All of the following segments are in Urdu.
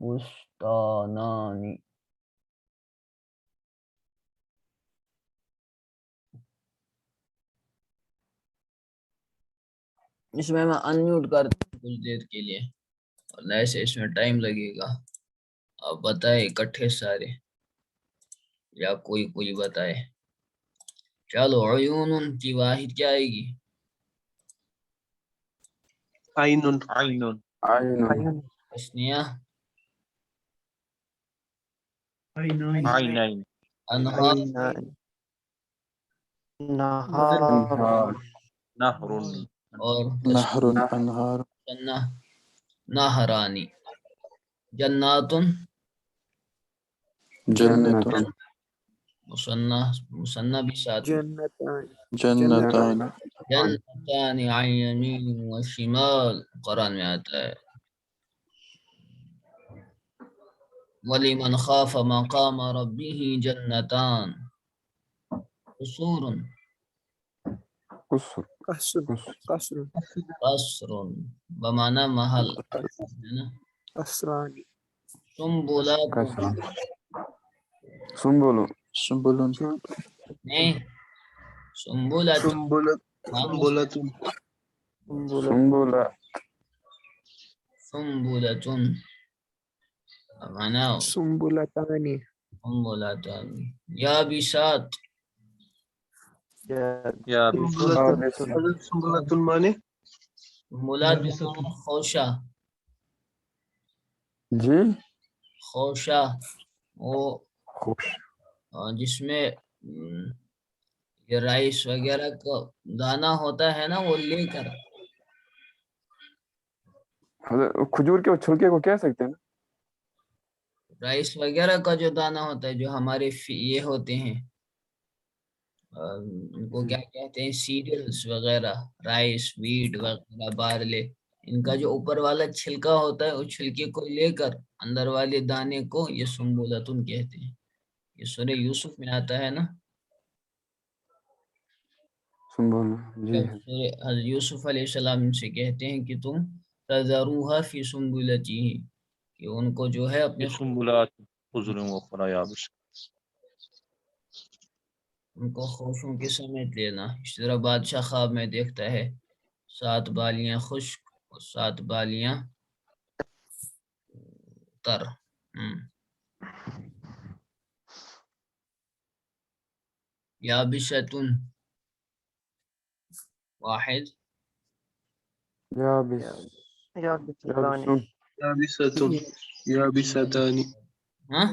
بستانانی. اس میں انمیوٹ کرتا ہوں کچھ دیر کے لیے، اور ایسے اس میں ٹائم لگے گا. آپ بتائے اکٹھے سارے یا کوئی بتائے. چلو عیون کی واحد کیا آئے گی؟ عین عین تسنیہ عینین انہار نہار نہر اور نہر انہار جنہ نہرانی. جناتن جنت مصنع بھی ساتھ میں. جنتان جنتان عن یمین و شمال قرآن میں آتا ہے. وَلِمَنْ خَافَ مَقَامَ رَبِّهِ جَنَّتَانِ. قصور قصر بمعنى محل ہے نا. سنبلات سنبل سنبل نہیں سنبلات سنبلۃ سنبل سنبلة معناه سنبلتان سنبلتان. یابسات یا سنبلۃ معنی سنبلات بمعنى خوشہ. جی خوشہ وہ خوش جس میں یہ رائس وغیرہ کا دانہ ہوتا ہے نا، وہ لے کر کھجور کے چھلکے کو کہہ سکتے ہیں نا. رائس وغیرہ کا جو دانہ ہوتا ہے، جو ہمارے یہ ہوتے ہیں ان کو کیا کہتے ہیں، سیریلز وغیرہ، رائس، ویٹ وغیرہ، بارلے، ان کا جو اوپر والا چھلکا ہوتا ہے، اس چھلکے کو لے کر اندر والے دانے کو یہ سنبلتن کہتے ہیں. یہ سورہ یوسف میں آتا ہے نا. سنبل جی حضرت یوسف علیہ السلام سے کہتے ہیں کہ تم تذروها فی سنبلتہ، کہ ان کو جو ہے اپنے سنبلات حضور و اخرى یابس ان کو خوشوں کے سمیت لینا. اس طرح بادشاہ خواب میں دیکھتا ہے 7 بالیاں خشک اور 7 بالیاں تر. یابستن واحد یابس یابسون یابستان ہاں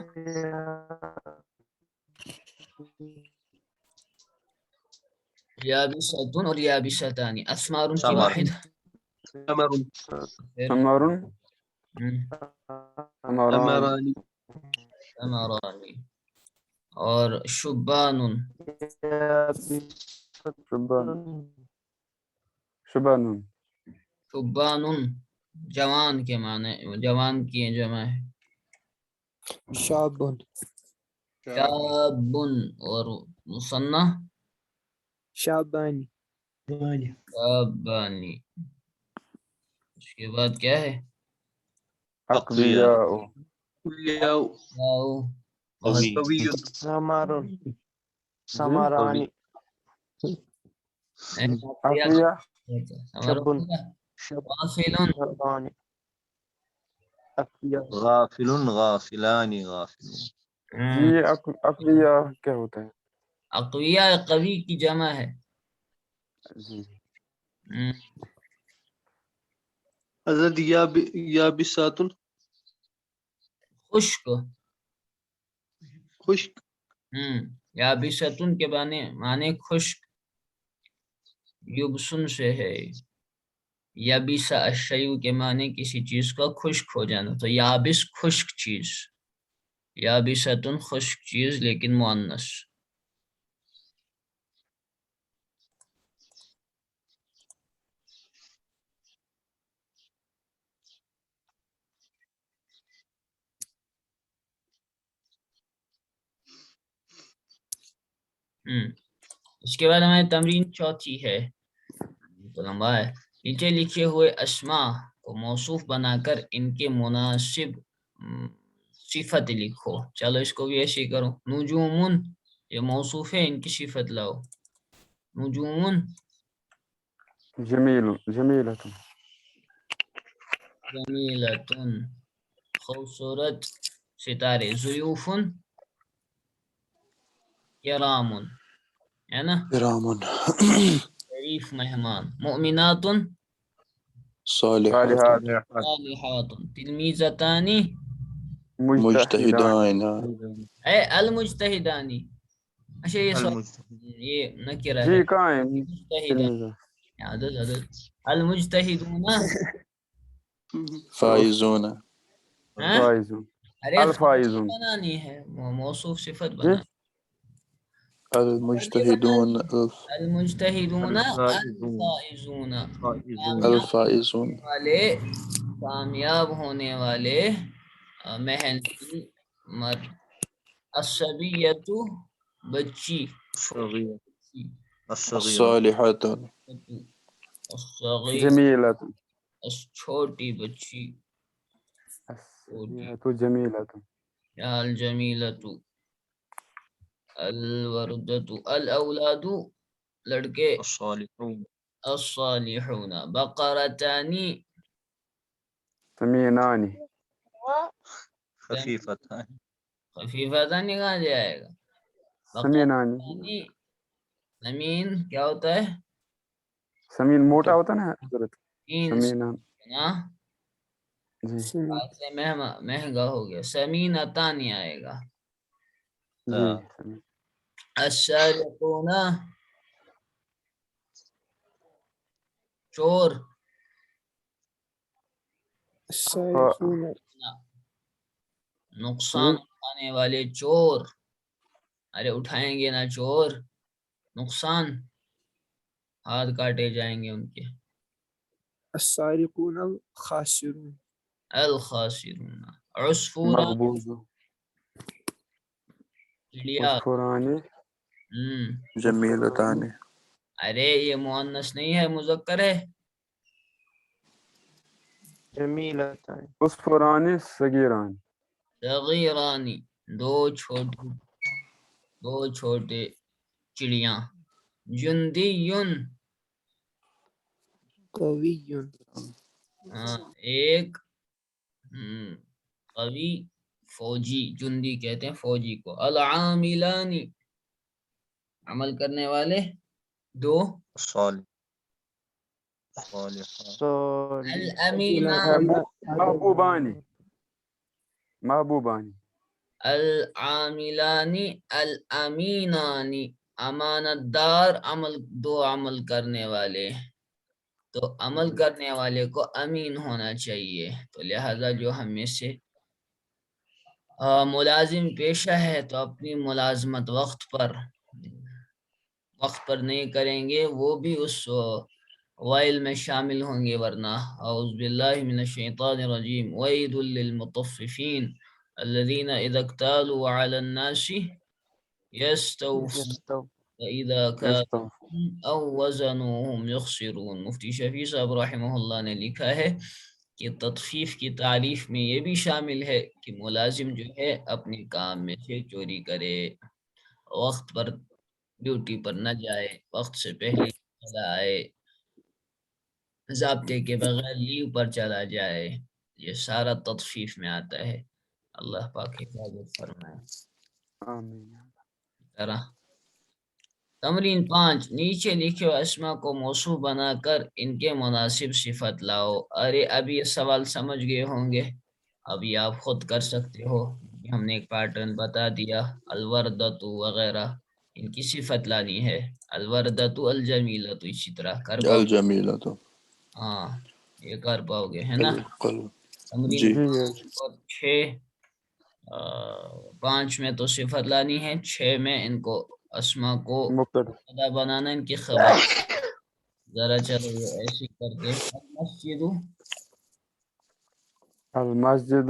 یابستن اور یابستانی. اسمار کی ثمر واحد ثمر ثمر ثمران ثمران ثمرانی. اور شبان شبان شبان شبان جوان کے معنی، جوان کی جمع ہے. شاب شاب اور مصنع شابانی شابانی. اس کے بعد کیا ہے؟ اقویاء اولیاء واو قوی سمرانی اقویاء غافلون غافل غافلان غافلون جی اقویاء کیا ہوتا ہے؟ اقویاء قوی کی جمع ہے. جی حضرت یابسات خشک. خشک یابستن کے معنی خشک. یبسن سے ہے. یابس الشیء کے معنی کسی چیز کا خشک ہو جانا، تو یابس خشک چیز، یابستن خشک چیز لیکن مؤنث. اس کے بعد ہماری تمرین چوتھی ہے، تو لمبا ہے. نیچے لکھے ہوئے اسماء کو موصوف بنا کر ان کے مناسب صفت لکھو. چلو اس کو بھی ایسے ہی کرو. نجومن یہ موصوف ہے، ان کی صفت لاؤ. نجومن جمیل جمیلۃ جمیلتن خوبصورت ستارے. ضیوفن کرامن ہے نا، کرامن شریف مہمان. مؤمناتن صالحات صالحات صالحات. تلمیذتانی مجتہدان مجتہدان اے المجتہدانی. اچھا یہ سوال المجتہد یہ نکرہ ہے. جی کہاں ہے مجتہدان عدد عدد المجتہدون. فائزون ہاں فائزون ارے خبر الفائزون بنانی ہے، موصوف صفت جی بنا. المجتہدون المجتہدون الفائزون الفائزون فائزون کامیاب الفائزون والے، کامیاب ہونے والے محنتی مرد. الصبیۃ بچی، الصغیر الصغیر الصالحات الصغیر جمیلۃ چھوٹی بچی. چھوٹی. جمیلۃ الجمیلۃ الوردۃ الاولاد لڑکے. الصالحون الصالحون. بقرتانی سمینان خفیفتان خفیفتان کہاں جائے گا؟ سمینان بقرتانی. زمین کیا ہوتا ہے؟ سمین موٹا ہوتا نا حضرت تین سمینان نا، جی سے مہنگا ہو گیا. سمینتانی آئے گا. جی السارقون چور. السائقون نقصان اٹھانے والے چور. ارے اٹھائیں گے نا چور نقصان، ہاتھ کاٹے جائیں گے ان کے. السارقون الخاسرون الخاسرون. عصفورا مقبوض چڑیا. عصفوران جمیلتان ارے یہ مؤنث نہیں ہے، مذکر ہے. جمیلتان عصفوران صغیران صغیرانی دو چھوٹے چڑیاں. جندیون قوی ایک قوی فوجی. جندی کہتے ہیں فوجی کو. العاملانی عمل کرنے والے دو. الصالح صالحات الامینان محبوبانی محبوبانی العاملانی الامینانی امانت دار. دو عمل کرنے والے، تو عمل کرنے والے کو امین ہونا چاہیے. تو لہذا جو ہم میں سے ملازم پیشہ ہے تو اپنی ملازمت وقت پر نہیں کریں گے، وہ بھی اس وائل میں شامل ہوں گے. ورنہ اعوذ باللہ من الشیطان الرجیم. وَيْلٌ لِّلْمُطَفِّفِينَ الَّذِينَ إِذَا اكْتَالُوا عَلَى النَّاسِ يَسْتَوْفُونَ وَإِذَا كَالُوهُمْ أَوْ وَزَنُوهُمْ يُخْسِرُونَ. مفتی شفیع صاحب رحمہ اللہ نے لکھا ہے کہ تطفیف کی تعریف میں یہ بھی شامل ہے کہ ملازم جو ہے اپنے کام میں سے چوری کرے، وقت پر ڈیوٹی پر نہ جائے، وقت سے پہلے چلا آئے، ضابطے کے بغیر لیو پر چلا جائے. یہ سارا تطفیف میں آتا ہے. اللہ پاک حفاظت فرمائے. آمین طرح تمرین 5 نیچے لکھے اسما کو موصوف بنا کر ان کے مناسب صفت لاؤ. ارے اب یہ سوال سمجھ گئے ہوں گے، اب یہ آپ خود کر سکتے ہو. ہم نے ایک پیٹرن بتا دیا. الوردۃ وغیرہ ان کی صفت لانی ہے. الوردۃ الجمیلۃ اسی طرح کر پاؤ. الجمیلۃ ہاں یہ کر پاؤ گے ہے نا. القلب تمرین جی 6 5 میں تو صفت لانی ہے، 6 میں ان کو اسما کو مبتدا مبتدا بنانا، ان کی خبر. ذرا چلو یہ ایسی کرتے. المسجد المسجد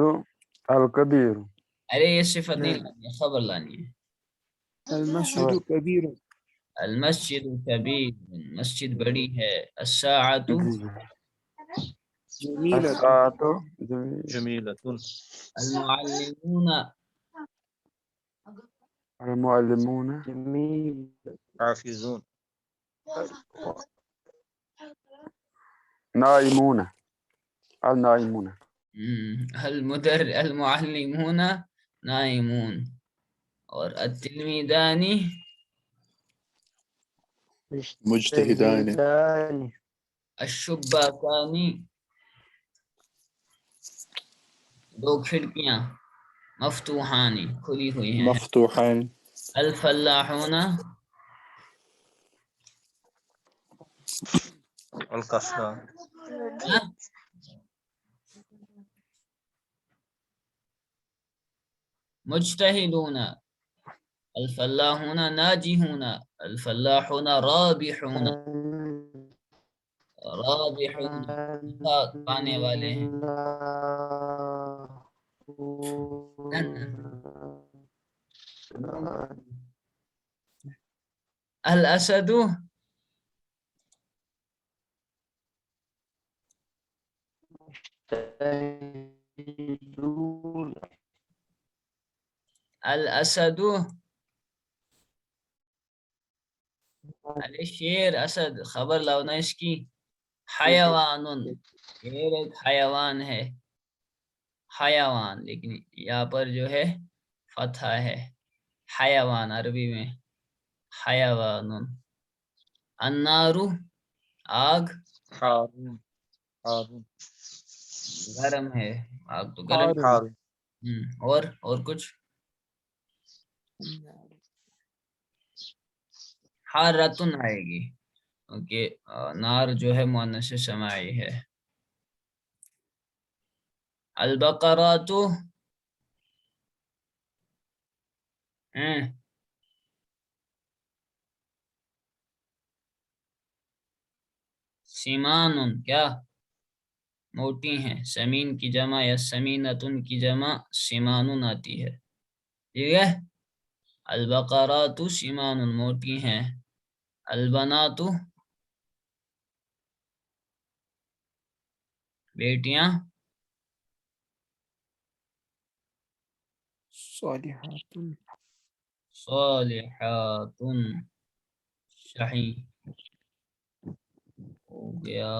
الکبیر ارے یہ صفت نہیں نعم. لانی ہے، خبر لانی ہے. المسجد كبير المسجد کبیر مسجد بڑی ہے. الساعۃ جی جميلة الساعة جميل. جميلة. المعلمون المعلمون جميل حافظون. نائمون النائمون المعلمون نائمون. اور التلميذان مجتهدان الشباكان، دو کھڑکیاں مفتوحانی کھلی ہوئی ہیں. مفتوحان الفلاحون القصار. مجتہدون. الفلاحون ناجحون. الفلاحون رابحون. رابحون پانے والے ہیں. الاسد الاسد شیر اسد خبر لاؤ نا اس کی. حیوان شیر ایک حیوان ہے، حیوان، لیکن یہاں پر جو ہے فتحہ ہے. حیوان عربی میں حیوان. النار آگ حارون. حارون. گرم ہے، آگ تو گرم. حارون. اور کچھ. حارتن آئے گی کیونکہ نار جو ہے مؤنث سماعی ہے. البقرات سیمان کیا موٹی ہیں. سمین کی جمع یا سمینتن کی جمع سیمانن آتی ہے. ٹھیک ہے. البقرات سیمان موٹی ہیں. البنات بیٹیاں. صالحات صالحات صحیح ہو گیا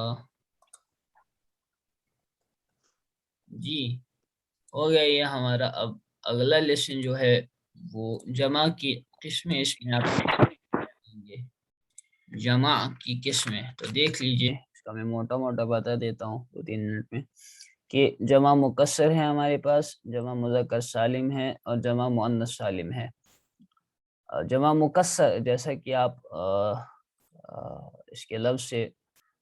جی. ہو گیا یہ ہمارا. اب اگلا لیسن جو ہے وہ جمع کی قسمیں اس میں آپ دیں گے. جمع کی قسمیں تو دیکھ لیجئے. اس کا میں موٹا موٹا بتا دیتا ہوں 2-3 منٹ میں کہ جمع مکسر ہے ہمارے پاس، جمع مذکر سالم ہے اور جمع مؤنث سالم ہے. جمع مکسر جیسا کہ آپ اس کے لفظ سے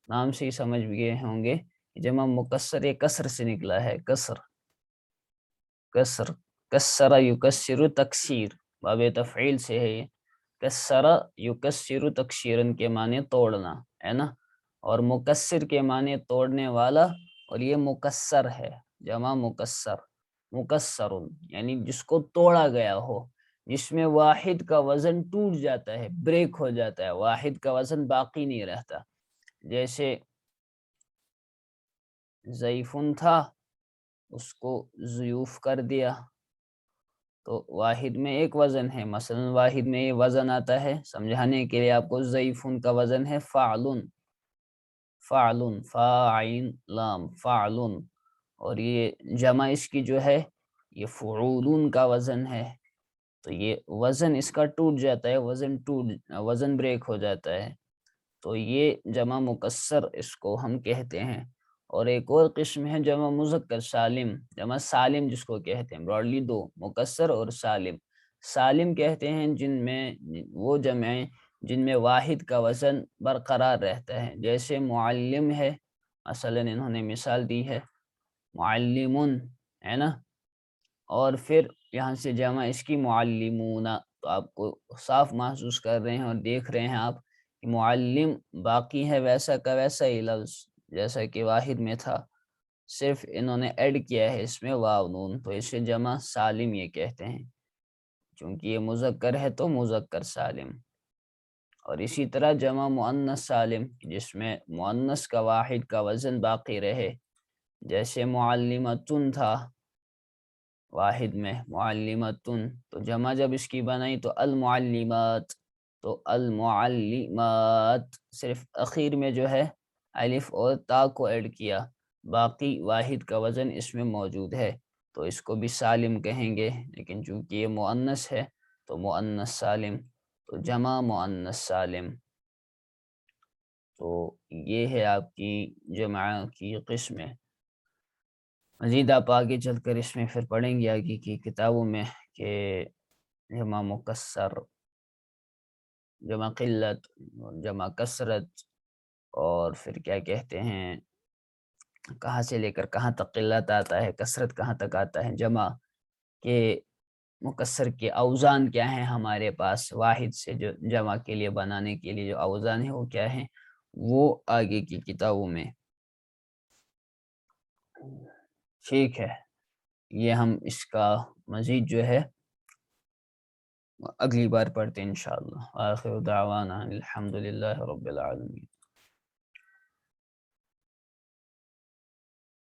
نام سے ہی سمجھ گئے ہوں گے. جمع مکسر یہ کسر سے نکلا ہے. کسر کسر کسر یکسر تکسیر باب تفعیل سے ہے. یہ کسر یکسر تکسیرن کے معنی توڑنا ہے نا، اور مکسر کے معنی توڑنے والا، اور یہ مکسر ہے. جمع مکسر مکسر یعنی جس کو توڑا گیا ہو، جس میں واحد کا وزن ٹوٹ جاتا ہے، بریک ہو جاتا ہے، واحد کا وزن باقی نہیں رہتا. جیسے ضعیفن تھا، اس کو ضیوف کر دیا، تو واحد میں ایک وزن ہے. مثلا واحد میں یہ وزن آتا ہے، سمجھانے کے لیے آپ کو ضعیفن کا وزن ہے فعلن. فعلن فاعین لام فعلن. اور یہ جمع اس کی جو ہے یہ فعولن کا وزن ہے. تو یہ وزن اس کا ٹوٹ جاتا ہے، وزن بریک ہو جاتا ہے. تو یہ جمع مکسر اس کو ہم کہتے ہیں. اور ایک اور قسم ہے جمع مذکر سالم. جمع سالم جس کو کہتے ہیں براڈلی 2، مکسر اور سالم. سالم کہتے ہیں جن میں وہ جمع جن میں واحد کا وزن برقرار رہتا ہے. جیسے معلم ہے، مثلا انہوں نے مثال دی ہے معلمون ہے نا، اور پھر یہاں سے جمع اس کی معلمون. تو آپ کو صاف محسوس کر رہے ہیں اور دیکھ رہے ہیں آپ کہ معلم باقی ہے ویسا کا ویسا ہی لفظ جیسا کہ واحد میں تھا، صرف انہوں نے ایڈ کیا ہے اس میں واو نون. تو اسے جمع سالم یہ کہتے ہیں، چونکہ یہ مذکر ہے تو مذکر سالم. اور اسی طرح جمع مؤنث سالم جس میں مؤنث کا واحد کا وزن باقی رہے، جیسے معلمتن تھا واحد میں معلمتن، تو جمع جب اس کی بنائی تو المعلمات، تو المعلمات صرف اخیر میں جو ہے الف اور تا کو ایڈ کیا، باقی واحد کا وزن اس میں موجود ہے، تو اس کو بھی سالم کہیں گے، لیکن چونکہ یہ مؤنث ہے تو مؤنث سالم، تو جمع مؤنث سالم۔ تو یہ ہے آپ کی جمع کی قسمیں۔ مزید آپ آگے چل کر اس میں پھر پڑھیں گے آگے کی کتابوں میں کہ جمع مکسر، جمع قلت، جمع کثرت، اور پھر کیا کہتے ہیں کہاں سے لے کر کہاں تک قلت آتا ہے، کثرت کہاں تک آتا ہے، جمع کے مکسر کے اوزان کیا ہیں ہمارے پاس، واحد سے جو جمع کے لیے بنانے کے لیے جو اوزان ہے وہ کیا ہیں، وہ آگے کی کتابوں میں۔ ٹھیک ہے، یہ ہم اس کا مزید جو ہے اگلی بار پڑھتے ہیں انشاءاللہ۔ آخر دعوانا الحمدللہ رب العالمین۔